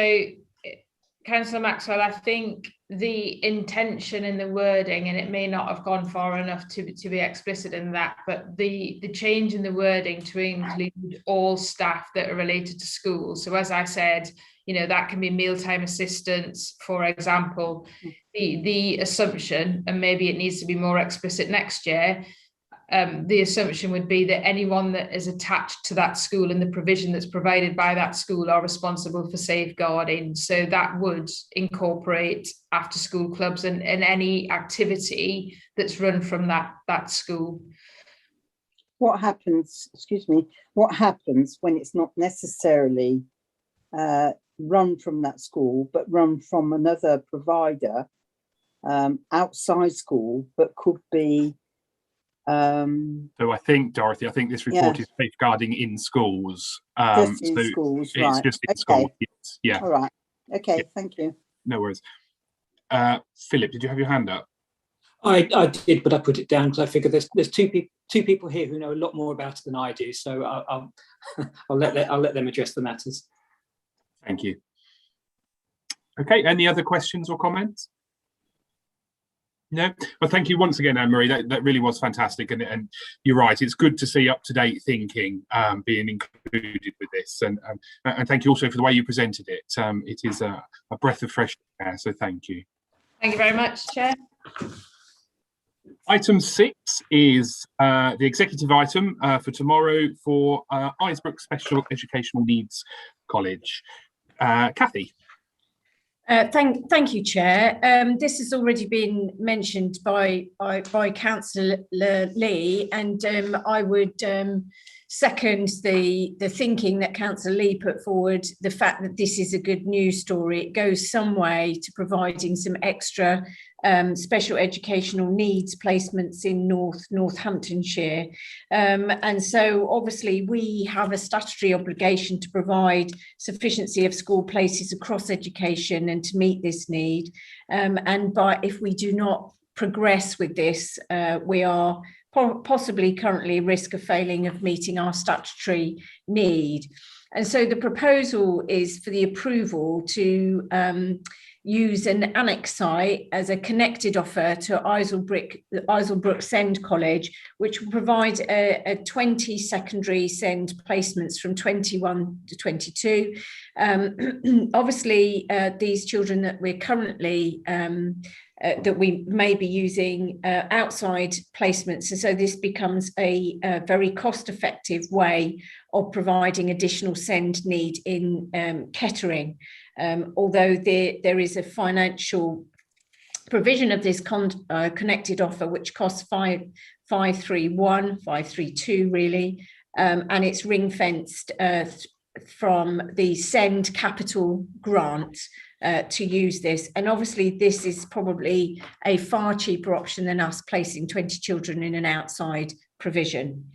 Councillor Maxwell, I think the intention in the wording, and it may not have gone far enough to be explicit in that, but the change in the wording to include all staff that are related to schools. So as I said, you know, that can be mealtime assistants, for example. The assumption, and maybe it needs to be more explicit next year, the assumption would be that anyone that is attached to that school and the provision that's provided by that school are responsible for safeguarding. So that would incorporate after school clubs and any activity that's run from that school. What happens, excuse me, what happens when it's not necessarily run from that school, but run from another provider outside school, but could be so I think, Dorothy, I think this report is safeguarding in schools. Just in schools, right? It's just in schools. Yes. Yeah. All right. Okay. Yeah. Thank you. No worries. Philip, did you have your hand up? I did, but I put it down because I figured there's two people here who know a lot more about it than I do. So I'll let them address the matters. Thank you. Okay. Any other questions or comments? No, well, thank you once again, Anne-Marie. That really was fantastic, and you're right. It's good to see up-to-date thinking being included with this, and thank you also for the way you presented it. It is a breath of fresh air. So thank you. Thank you very much, Chair. Item 6 is the executive item for tomorrow for Isbrook Special Educational Needs College. Kathy. Thank you, Chair. This has already been mentioned by Councillor Lee, and I would second the thinking that Councillor Lee put forward. The fact that this is a good news story, it goes some way to providing some extra special educational needs placements in Northamptonshire, and so obviously we have a statutory obligation to provide sufficiency of school places across education and to meet this need, if we do not progress with this, we are possibly currently at risk of failing of meeting our statutory need. And so the proposal is for the approval to use an annex site as a connected offer to Islebrooke Send College, which will provide a 20 secondary SEND placements from 21 to 22. Obviously, these children that we're currently that we may be using outside placements. And so this becomes a very cost-effective way of providing additional SEND need in Kettering. Although there is a financial provision of this connected offer, which costs 532 really, and it's ring-fenced from the SEND capital grant to use this. And obviously this is probably a far cheaper option than us placing 20 children in an outside provision.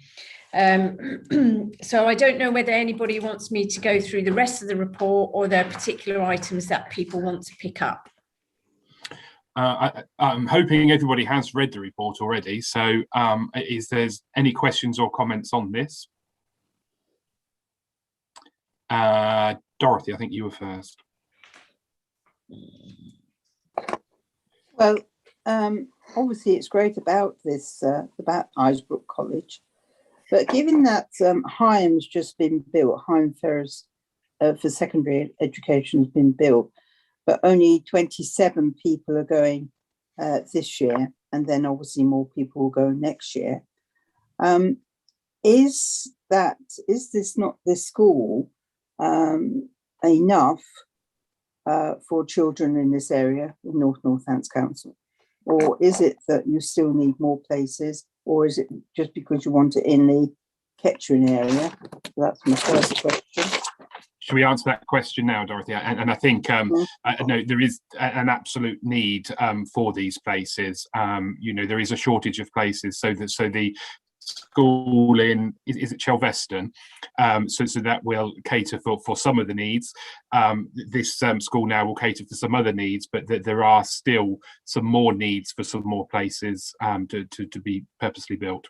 So I don't know whether anybody wants me to go through the rest of the report or there are particular items that people want to pick up. I'm hoping everybody has read the report already. So is there any questions or comments on this? Dorothy, I think you were first. Well, obviously it's great about this, about Isbrook College, but given that Highham's just been built, Higham Ferris for secondary education has been built, but only 27 people are going this year, and then obviously more people will go next year. Is this not this school enough for children in this area in Northants Council, or is it that you still need more places, or is it just because you want it in the Kettering area? That's my first question. Should we answer that question now, Dorothy? And I think no, there is an absolute need for these places. You know, there is a shortage of places, so the school in is it Chelveston, so that will cater for some of the needs. This school now will cater for some other needs, but there are still some more needs for some more places to be purposely built.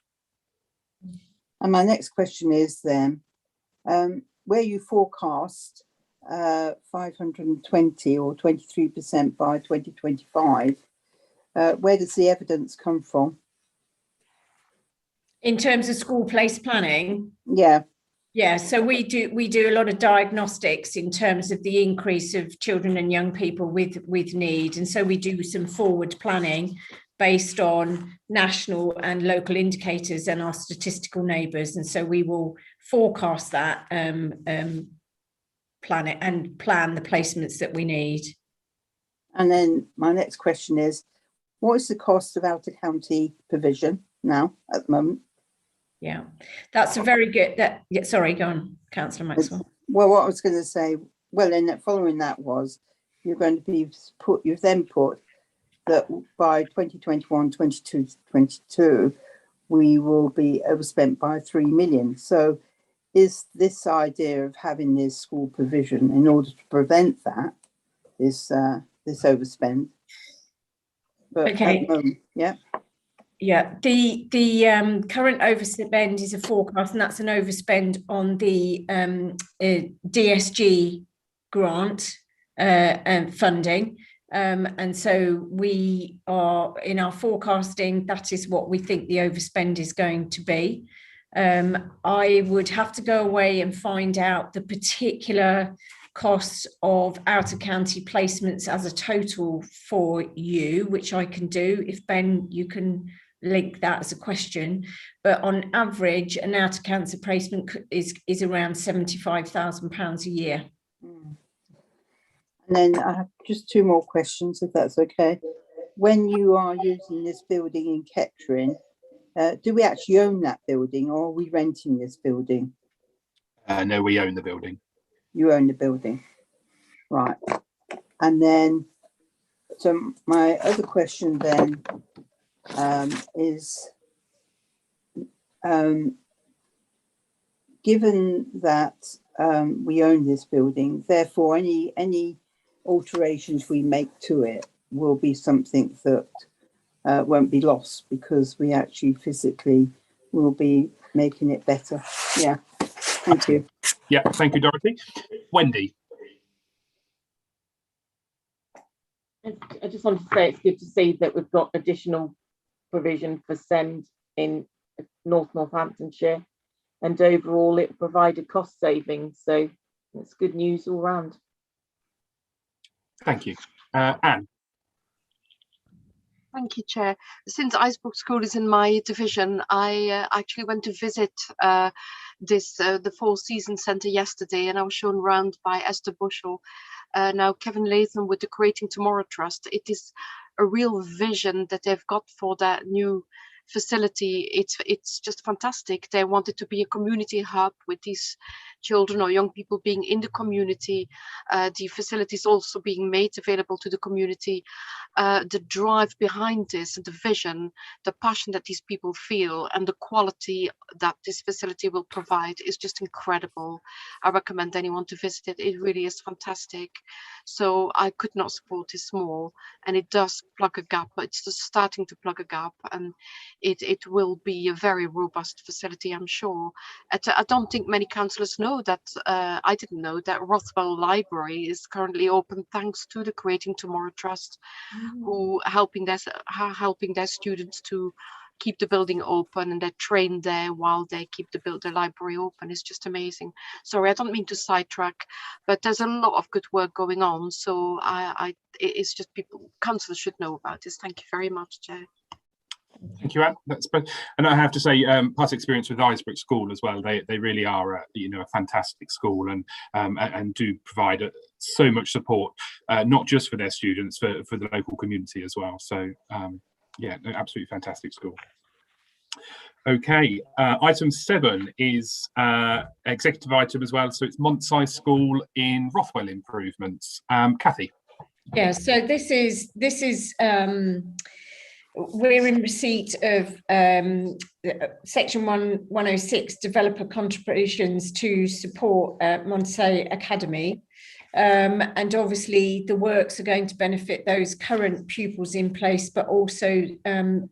And my next question is then, where you forecast 520 or 23% by 2025. Where does the evidence come from? In terms of school place planning? Yeah. Yeah, so we do a lot of diagnostics in terms of the increase of children and young people with need, and so we do some forward planning based on national and local indicators and our statistical neighbours, and so we will forecast that, plan it and plan the placements that we need. And then my next question is, what is the cost of out-of-county provision now at the moment? Yeah, that's a very good, sorry, go on, Councillor Maxwell. Well, what I was going to say, well, in following that was, you've then put that by 2021, 22, 22, we will be overspent by 3 million. So is this idea of having this school provision in order to prevent that, this overspend? But okay. At the moment, yeah. Yeah, the current overspend is a forecast, and that's an overspend on the DSG grant and funding. And so we are in our forecasting, that is what we think the overspend is going to be. I would have to go away and find out the particular costs of out-of-county placements as a total for you, which I can do. If Ben, you can link that as a question, but on average, an out-of-county placement is around £75,000 a year. And then I have just 2 more questions, if that's okay. When you are using this building in Kettering, do we actually own that building, or are we renting this building? No, we own the building. You own the building, right? And then, so my other question then is, given that we own this building, therefore any alterations we make to it will be something that won't be lost, because we actually physically will be making it better. Yeah, thank you. Yeah, thank you, Dorothy. Wendy. I just wanted to say it's good to see that we've got additional provision for SEND in Northamptonshire, and overall it provided cost savings, so it's good news all round. Thank you. Anne. Thank you, Chair. Since Icebrook School is in my division, I actually went to visit the Four Seasons Centre yesterday, and I was shown around by Esther Bushell. Now Kevin Latham with the Creating Tomorrow Trust. It is a real vision that they've got for that new facility. It's just fantastic. They wanted to be a community hub with these children or young people being in the community. The facilities also being made available to the community. The drive behind this, the vision, the passion that these people feel, and the quality that this facility will provide is just incredible. I recommend anyone to visit it. It really is fantastic. So I could not support this more, and it does plug a gap. It's just starting to plug a gap, and it will be a very robust facility, I'm sure. I don't think many councillors know that, I didn't know that Rothwell Library is currently open thanks to the Creating Tomorrow Trust, who helping their students to keep the building open, and they're trained there while they keep the library open. It's just amazing. Sorry, I don't mean to sidetrack, but there's a lot of good work going on. So it's just councillors should know about this. Thank you very much, Chair. Thank you, Anne. And I have to say, past experience with Icebrook School as well. They really are, a fantastic school, and do provide so much support, not just for their students, for the local community as well. So, yeah, absolutely fantastic school. Okay, item 7 is executive item as well. So it's Montseye School in Rothwell improvements. Kathy. Yeah, so this is we're in receipt of section 106 developer contributions to support Montseye Academy, and obviously the works are going to benefit those current pupils in place, but also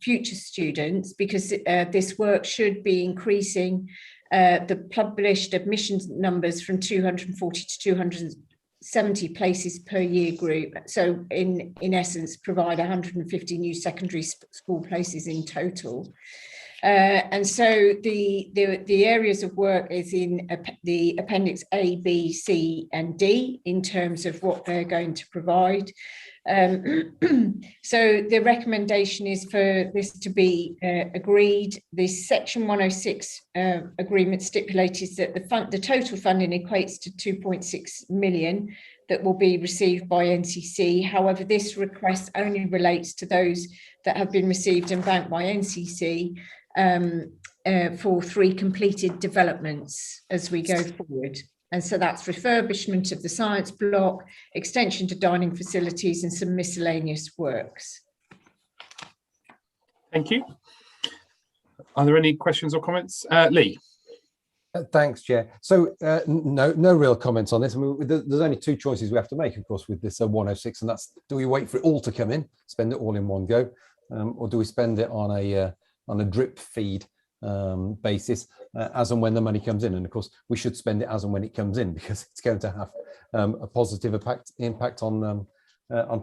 future students, because this work should be increasing the published admissions numbers from 240 to 70 places per year group. So in essence, provide 150 new secondary school places in total. And so the areas of work is in the Appendix A, B, C, and D in terms of what they're going to provide. So the recommendation is for this to be agreed. The Section 106 agreement stipulates that the total funding equates to 2.6 million that will be received by NCC. However, this request only relates to those that have been received and banked by NCC for 3 completed developments as we go forward. And so that's refurbishment of the science block, extension to dining facilities, and some miscellaneous works. Thank you. Are there any questions or comments? Lee? Thanks, Chair. So no real comments on this. I mean, there's only 2 choices we have to make, of course, with this 106, and that's, do we wait for it all to come in, spend it all in one go, or do we spend it on a drip feed basis as and when the money comes in? And of course, we should spend it as and when it comes in, because it's going to have a positive impact on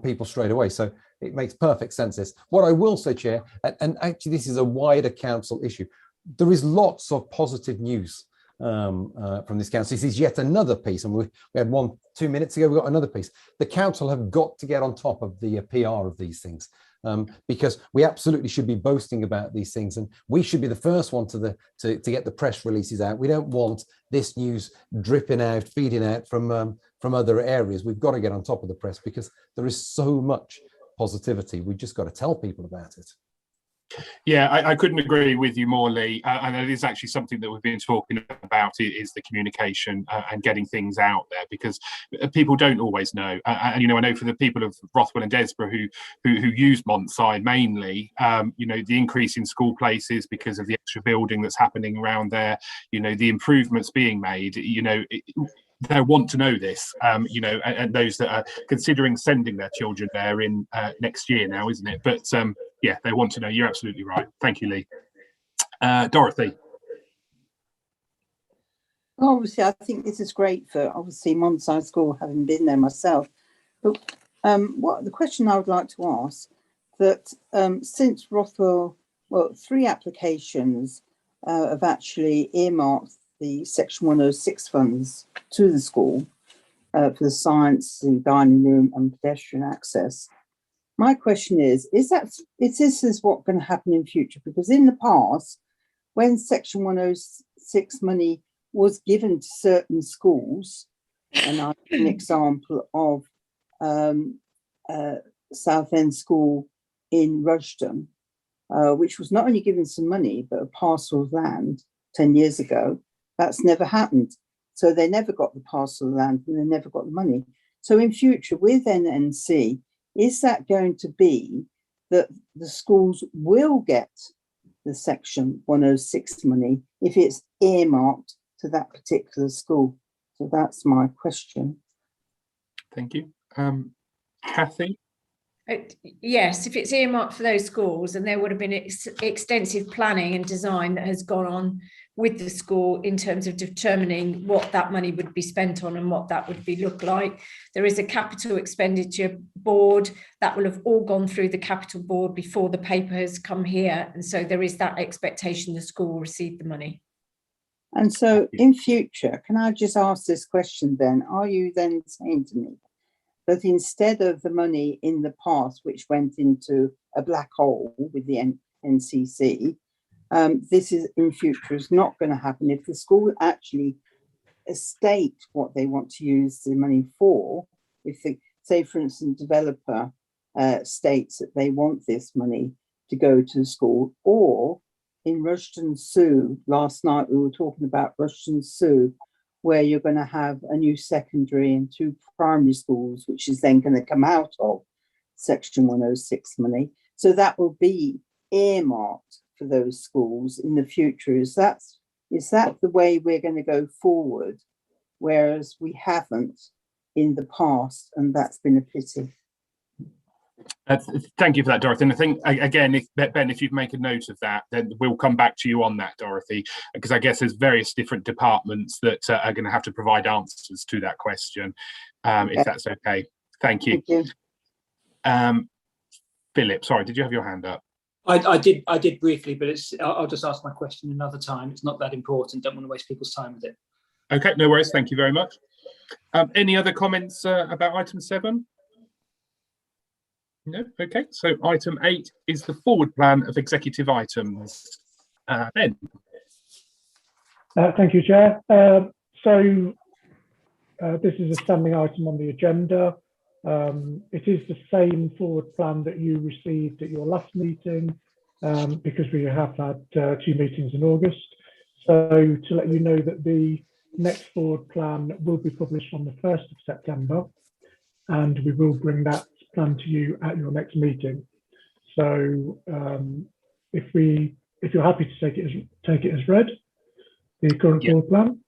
people straight away. So it makes perfect sense. This. What I will say, Chair, and actually this is a wider council issue, there is lots of positive news from this council. This is yet another piece, and we had 2 minutes ago, we got another piece. The council have got to get on top of the PR of these things. Because we absolutely should be boasting about these things, and we should be the first one to get the press releases out. We don't want this news dripping out, feeding out from other areas. We've got to get on top of the press, because there is so much positivity. We've just got to tell people about it. Yeah, I couldn't agree with you more, Lee. And it is actually something that we've been talking about, is the communication and getting things out there, because people don't always know. And, you know, I know for the people of Rothwell and Desborough who use Montside mainly, you know, the increase in school places because of the extra building that's happening around there, you know, the improvements being made, you know, they want to know this, you know, and those that are considering sending their children there in next year now, isn't it? But yeah, they want to know. You're absolutely right. Thank you, Lee. Dorothy. Obviously, I think this is great for obviously Montside School, having been there myself. But what the question I would like to ask, that since Rothwell, well, 3 applications have actually earmarked the Section 106 funds to the school for the science, the dining room, and pedestrian access. My question is this what's going to happen in future? Because in the past, when Section 106 money was given to certain schools, and I give an example of Southend School in Rushden, which was not only given some money, but a parcel of land 10 years ago. That's never happened. So they never got the parcel of land and they never got the money. So in future with NNC, is that going to be that the schools will get the Section 106 money if it's earmarked to that particular school? So that's my question. Thank you. Kathy? Yes, if it's earmarked for those schools, and there would have been extensive planning and design that has gone on with the school in terms of determining what that money would be spent on and what that would look like. There is a capital expenditure board that will have all gone through the capital board before the paper has come here. And so there is that expectation the school will receive the money. And so in future, can I just ask this question then? Are you then saying to me that instead of the money in the past, which went into a black hole with the NCC, this is in future is not going to happen if the school actually state what they want to use the money for? If they say, for instance, developer states that they want this money to go to the school, or in Rushden Sue, last night we were talking about Rushden Sue, where you're going to have a new secondary and 2 primary schools, which is then going to come out of Section 106 money. So that will be earmarked for those schools in the future. Is that the way we're going to go forward, whereas we haven't in the past, and that's been a pity? Thank you for that, Dorothy. And I think, again, Ben, if you'd make a note of that, then we'll come back to you on that, Dorothy, because I guess there's various different departments that are going to have to provide answers to that question. if that's okay. Thank you. Thank you. Philip, sorry, did you have your hand up? I did briefly, but I'll just ask my question another time. It's not that important. Don't want to waste people's time with it. Okay, no worries. Thank you very much. Any other comments about item 7? No. Okay. So item 8 is the forward plan of executive items. Ben. Thank you, Chair. This is a standing item on the agenda. It is the same forward plan that you received at your last meeting, because we have had 2 meetings in August. So to let you know that the next forward plan will be published on the 1st of September, and we will bring that plan to you at your next meeting. So if you're happy to take it as read, the current forward plan.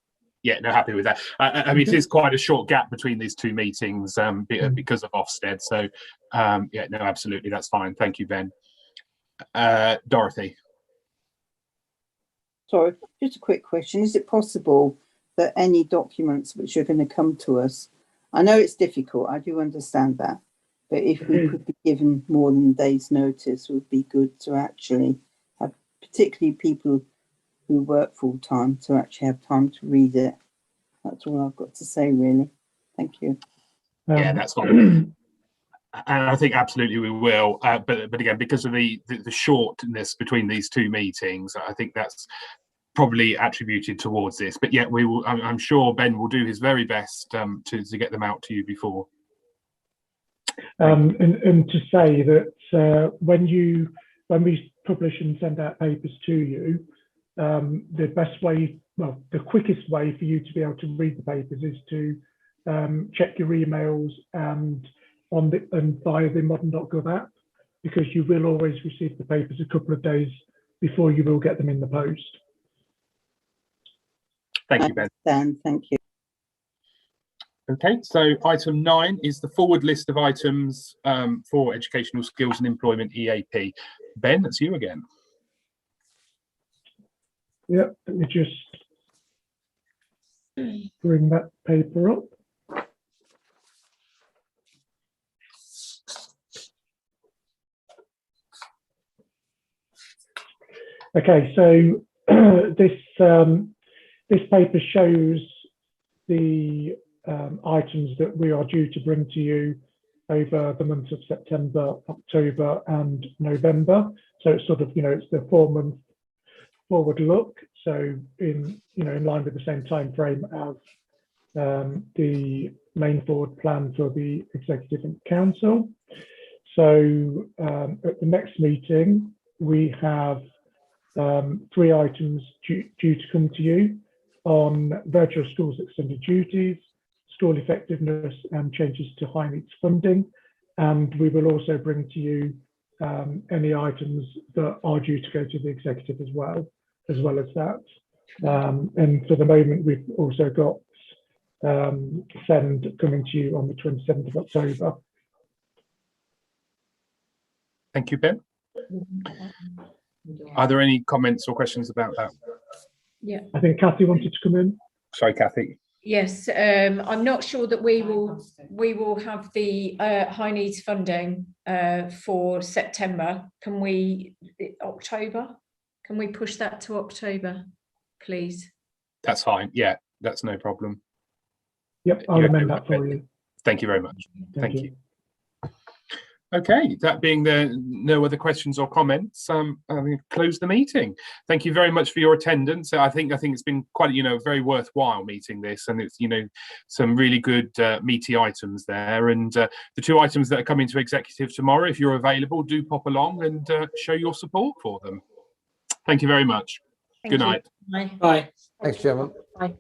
Yeah, no, happy with that. I mean, it is quite a short gap between these 2 meetings because of Ofsted. So, yeah, no, absolutely, that's fine. Thank you, Ben. Dorothy. Sorry, just a quick question. Is it possible that any documents which are going to come to us, I know it's difficult, I do understand that, but if we could be given more than a day's notice, would be good to actually have, particularly people who work full time, to actually have time to read it. That's all I've got to say, really. Thank you. Yeah, that's fine. And I think absolutely we will. But again, because of the shortness between these 2 meetings, I think that's probably attributed towards this. But yeah, we will. I'm sure Ben will do his very best to get them out to you before. And to say that when we publish and send out papers to you, the best way, well, the quickest way for you to be able to read the papers is to check your emails and via the modern.gov app, because you will always receive the papers a couple of days before you will get them in the post. Thank you, Ben. Thank you. Okay, so item 9 is the forward list of items for educational skills and employment EAP. Ben, that's you again. Yeah, let me just bring that paper up. Okay, so this paper shows the items that we are due to bring to you over the months of September, October, and November. So it's sort of, it's the 4-month forward look. So in line with the same time frame as the main forward plan for the Executive and Council. So at the next meeting, we have 3 items due to come to you on virtual schools extended duties, school effectiveness, and changes to high needs funding. And we will also bring to you any items that are due to go to the Executive as well as that. And for the moment, we've also got SEND coming to you on the 27th of October. Thank you, Ben. Are there any comments or questions about that? Yeah, I think Kathy wanted to come in. Sorry, Kathy. Yes, I'm not sure that we will have the high needs funding for September. Can we October? Can we push that to October, please? That's fine. Yeah, that's no problem. Yep, I'll amend that for you. Thank you very much. Thank you. you. Okay, that being no other questions or comments, I'm going to close the meeting. Thank you very much for your attendance. I think it's been quite a very worthwhile meeting this, and it's some really good meaty items there. And the 2 items that are coming to Executive tomorrow, if you're available, do pop along and show your support for them. Thank you very much. Good night. Bye. Bye. Thanks, Chairman. Bye.